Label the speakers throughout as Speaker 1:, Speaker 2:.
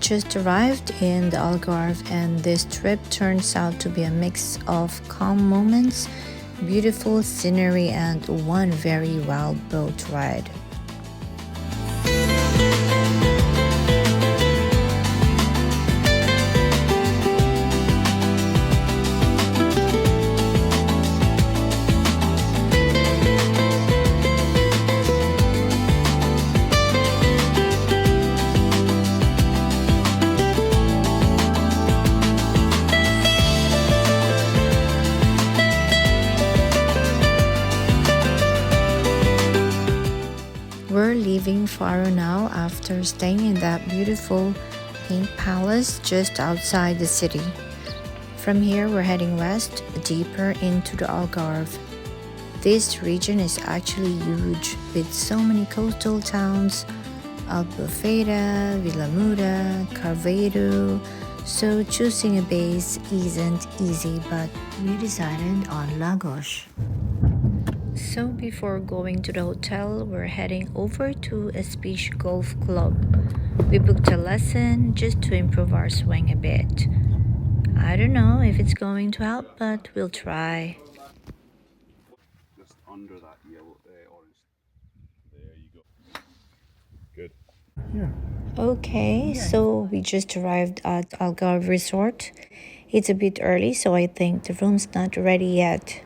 Speaker 1: just arrived in the Algarve, and this trip turns out to be a mix of calm moments, beautiful scenery, and one very wild boat ride. We're leaving Faro now after staying in that beautiful pink palace just outside the city. From here, we're heading west, deeper into the Algarve. This region is actually huge, with so many coastal towns: Albufeira, Vilamuda, Carveiro. So choosing a base isn't easy, but we decided on Lagos. So before going to the hotel, we're heading over to a Speech Golf Club. We booked a lesson just to improve our swing a bit. I don't know if it's going to help, but we'll try.
Speaker 2: Just under that yellow, orange. There you go. Good. Yeah.
Speaker 1: Okay, so we just arrived at Algarve Resort. It's a bit early, so I think the room's not ready yet.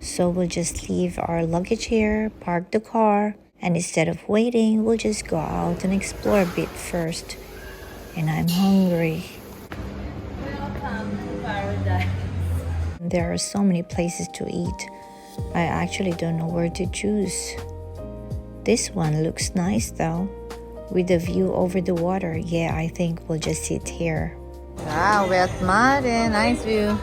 Speaker 1: So we'll just leave our luggage here, park the car, and instead of waiting, we'll just go out and explore a bit first. And I'm hungry.
Speaker 3: Welcome to paradise.
Speaker 1: There are so many places to eat. I actually don't know where to choose. This one looks nice though, with the view over the water. Yeah, I think we'll just sit here.
Speaker 3: Wow, we're at Mare. Nice view.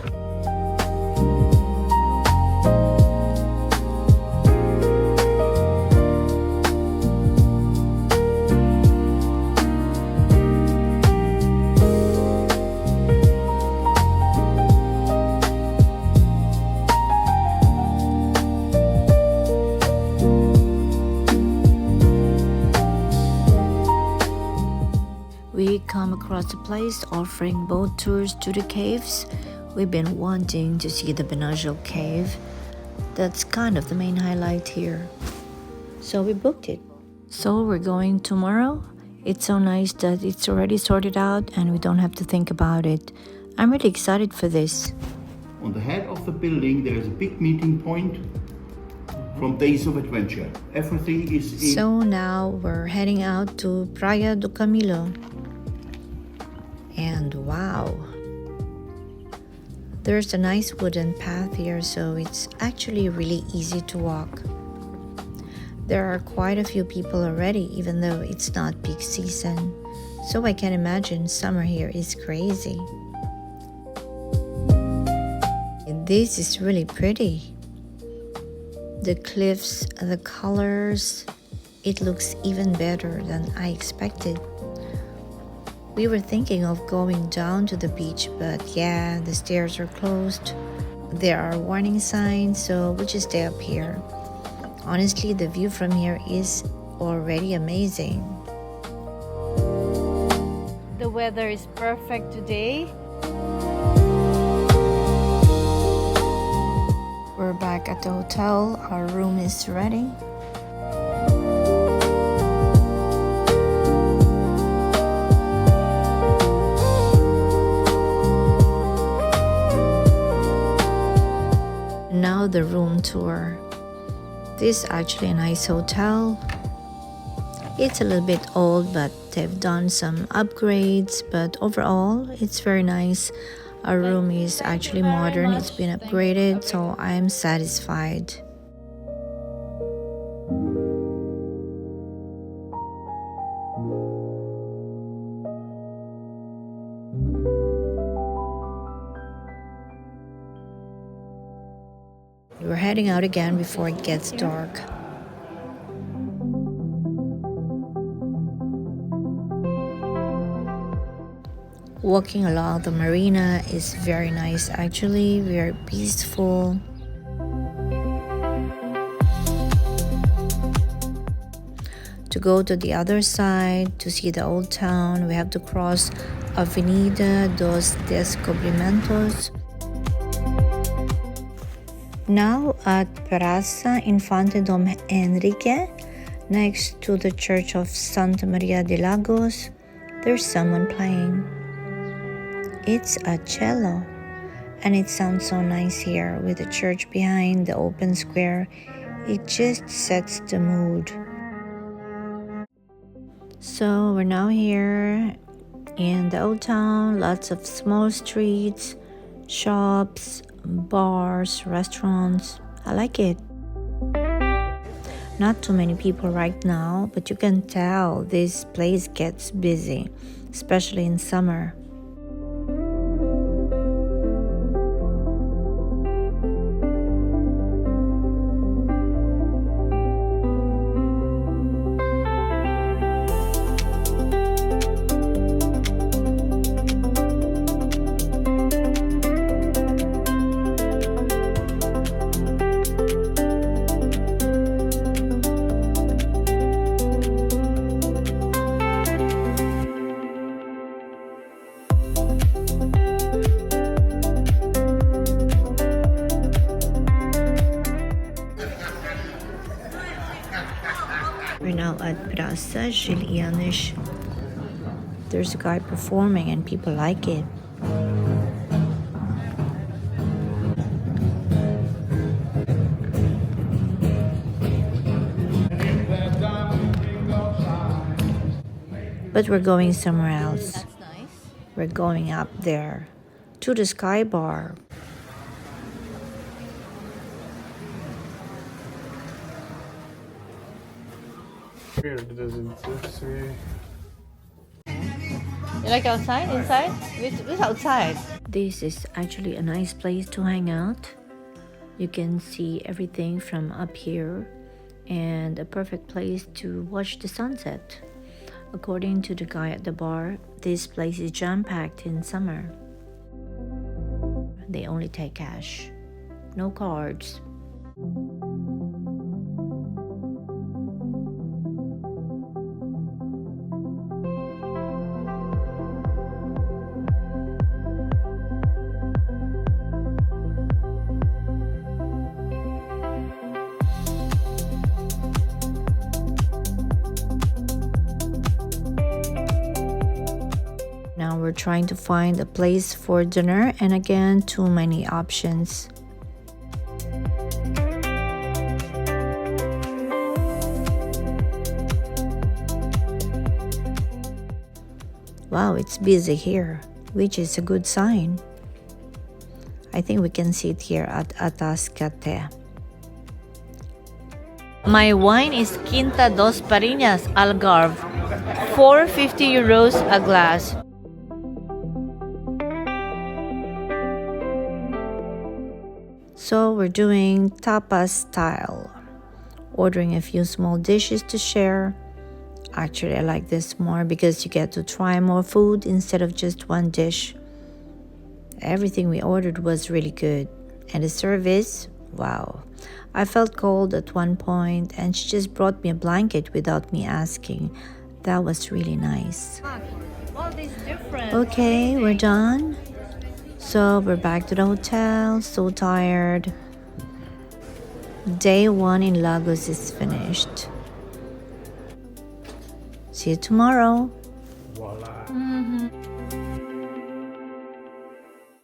Speaker 1: We come across a place offering boat tours to the caves. We've been wanting to see the Benagil Cave. That's kind of the main highlight here. So we booked it. So we're going tomorrow. It's so nice that it's already sorted out and we don't have to think about it. I'm really excited for this.
Speaker 4: On the head of the building there is a big meeting point from Days of Adventure. Everything is in...
Speaker 1: So now we're heading out to Praia do Camilo. And wow, there's a nice wooden path here, so it's actually really easy to walk. There are quite a few people already, even though it's not peak season. So I can imagine summer here is crazy. This is really pretty. The cliffs, the colors, it looks even better than I expected. We were thinking of going down to the beach, but yeah, the stairs are closed. There are warning signs, so we'll just stay up here. Honestly, the view from here is already amazing.
Speaker 3: The weather is perfect today.
Speaker 1: We're back at the hotel. Our room is ready. Now the room tour. This is actually a nice hotel. It's a little bit old, but they've done some upgrades, but overall it's very nice. Our room is actually modern. It's been upgraded, so I'm satisfied. We're heading out again before it gets dark. Walking along the marina is very nice actually, very peaceful. To go to the other side, to see the old town, we have to cross Avenida dos Descobrimentos. Now at Praia Infante Dom Enrique, next to the Church of Santa Maria de Lagos, there's someone playing. It's a cello, and it sounds so nice here with the church behind the open square. It just sets the mood. So we're now here in the old town, lots of small streets, shops, bars, restaurants. I like it. Not too many people right now, but you can tell this place gets busy, especially in summer. We're now at Praça Gilianis. There's a guy performing and people like it. But we're going somewhere else.
Speaker 3: That's nice.
Speaker 1: We're going up there to the Sky Bar.
Speaker 3: You like outside? Inside? Which outside?
Speaker 1: This is actually a nice place to hang out. You can see everything from up here and a perfect place to watch the sunset. According to the guy at the bar, this place is jam-packed in summer. They only take cash, no cards. Now we're trying to find a place for dinner, and again, too many options. Wow, it's busy here, which is a good sign. I think we can sit here at Atascate.
Speaker 3: My wine is Quinta dos Parinhas Algarve, 450 euros a glass.
Speaker 1: So we're doing tapas style, ordering a few small dishes to share. Actually, I like this more because you get to try more food instead of just one dish. Everything we ordered was really good. And the service, wow. I felt cold at one point and she just brought me a blanket without me asking. That was really nice.
Speaker 3: All these different.
Speaker 1: Okay, we're done. So we're back to the hotel, so tired. Day 1 in Lagos is finished. See you tomorrow.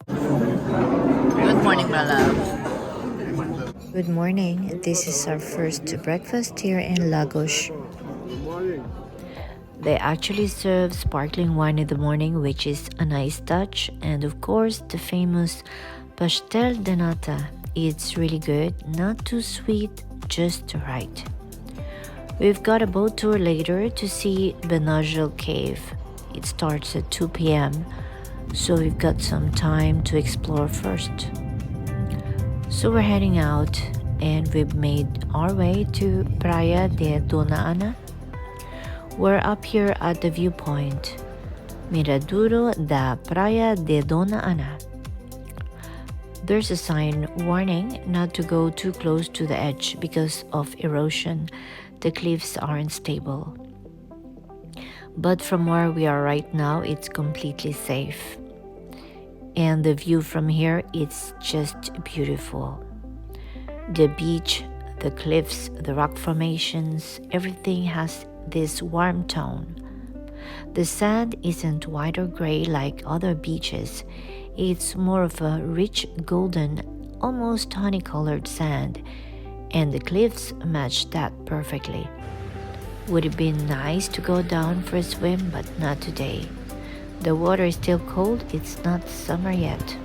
Speaker 3: Good morning, my love.
Speaker 1: Good morning. This is our first breakfast here in Lagos. They actually serve sparkling wine in the morning, which is a nice touch. And of course, the famous pastel de nata. It's really good, not too sweet, just right. We've got a boat tour later to see Benagil Cave. It starts at 2 p.m. So we've got some time to explore first. So we're heading out and we've made our way to Praia de Dona. We're up here at the viewpoint, Miraduro da Praia de Dona. There's a sign warning not to go too close to the edge because of erosion.
Speaker 3: the cliffs aren't stable. But from where we are right now, it's completely safe. And the view from here, it's just beautiful. The beach, the cliffs, the rock formations, everything has this warm tone. The sand isn't white or gray like other beaches. It's more of a rich golden, almost honey-colored sand, and the cliffs match that perfectly. Would have been nice to go down for a swim, but not today. The water is still cold, it's not summer yet.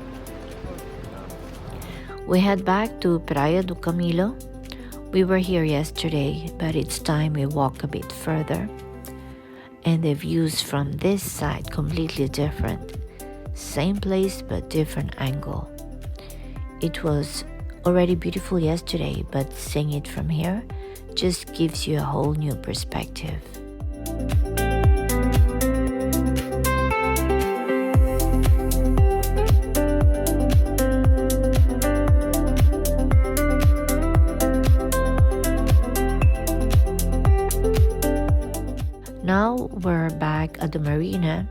Speaker 3: We head back to Praia do Camilo. We were here yesterday, but it's time we walk a bit further. And the views from this side completely different. Same place but different angle. It was already beautiful yesterday, but seeing it from here just gives you a whole new perspective. Now we're back at the marina.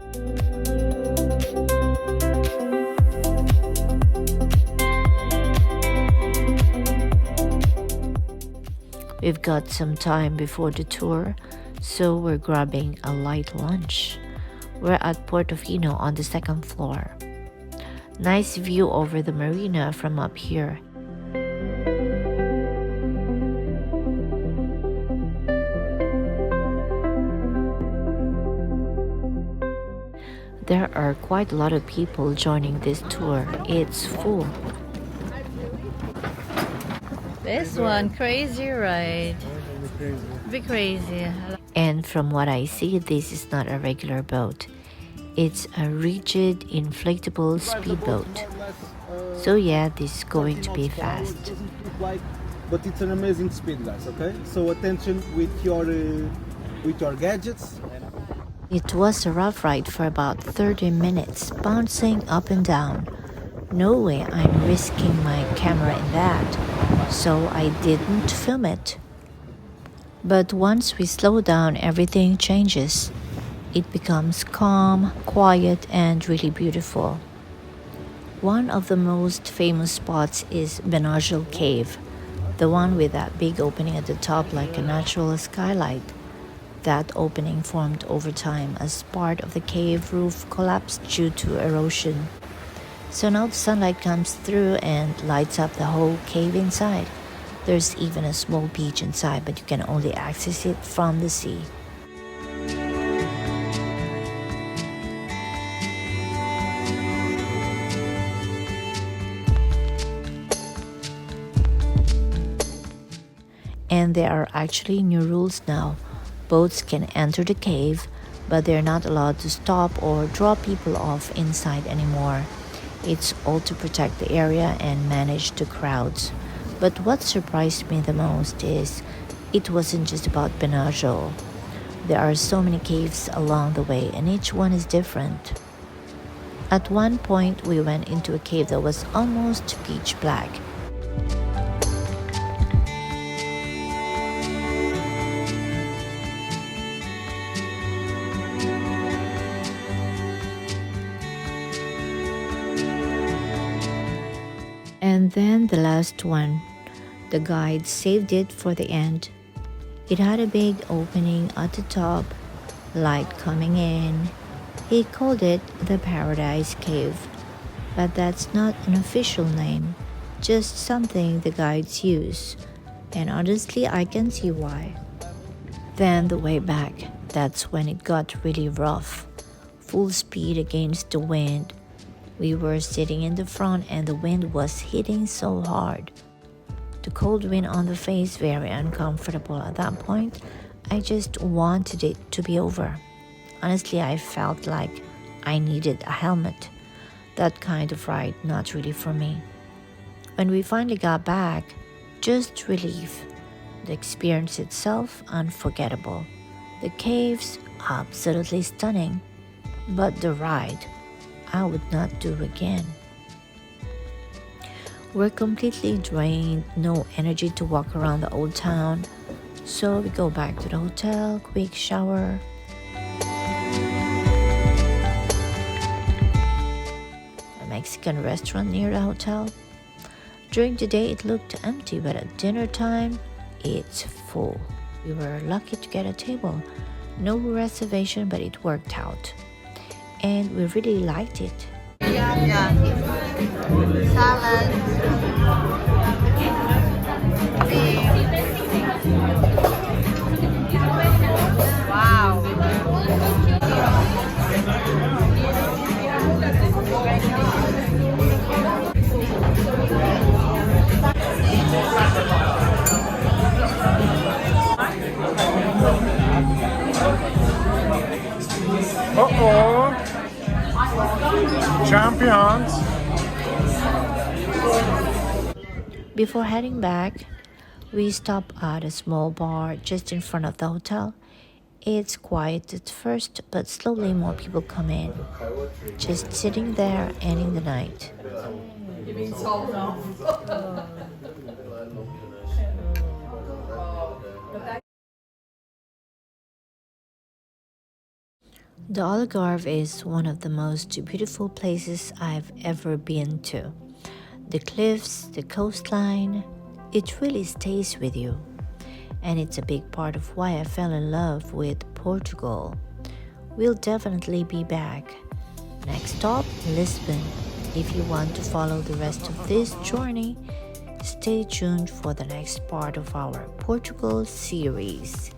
Speaker 3: We've got some time before the tour, so we're grabbing a light lunch. We're at Portofino on the second floor. Nice view over the marina from up here. There are quite a lot of people joining this tour. It's full.
Speaker 1: This one, crazy ride. Be crazy.
Speaker 3: And from what I see, this is not a regular boat. It's a rigid, inflatable speedboat. So yeah, this is going to be fast.
Speaker 5: But it's an amazing speed, guys. Okay, so attention with your gadgets.
Speaker 3: It was a rough ride for about 30 minutes, bouncing up and down. No way I'm risking my camera in that, so I didn't film it. But once we slow down, everything changes. It becomes calm, quiet, and really beautiful. One of the most famous spots is Benagil Cave, the one with that big opening at the top like a natural skylight. That opening formed over time as part of the cave roof collapsed due to erosion. So now the sunlight comes through and lights up the whole cave inside. There's even a small beach inside, but you can only access it from the sea. And there are actually new rules now. Boats can enter the cave, but they're not allowed to stop or draw people off inside anymore. It's all to protect the area and manage the crowds. But what surprised me the most is it wasn't just about Benagil. There are so many caves along the way, and each one is different. At one point, we went into a cave that was almost pitch black. And then the last one, the guide saved it for the end. It had a big opening at the top, light coming in. He called it the Paradise Cave, but that's not an official name, just something the guides use. And honestly, I can see why. Then the way back, that's when it got really rough. Full speed against the wind. We were sitting in the front and the wind was hitting so hard. The cold wind on the face, very uncomfortable. At that point, I just wanted it to be over. Honestly, I felt like I needed a helmet. That kind of ride, not really for me. When we finally got back, just relief. The experience itself, unforgettable. The caves, absolutely stunning. But the ride, I would not do again. We're completely drained, no energy to walk around the old town. So we go back to the hotel, quick shower. A Mexican restaurant near the hotel. During the day it looked empty, but at dinner time it's full. We were lucky to get a table. No reservation, but it worked out. And we really liked it.
Speaker 1: Salad. Wow.
Speaker 2: Uh-oh! Champions!
Speaker 3: Before heading back, we stop at a small bar just in front of the hotel. It's quiet at first, but slowly more people come in, just sitting there ending the night. The Algarve is one of the most beautiful places I've ever been to. The cliffs, the coastline, it really stays with you. And it's a big part of why I fell in love with Portugal. We'll definitely be back. Next stop, Lisbon. If you want to follow the rest of this journey, stay tuned for the next part of our Portugal series.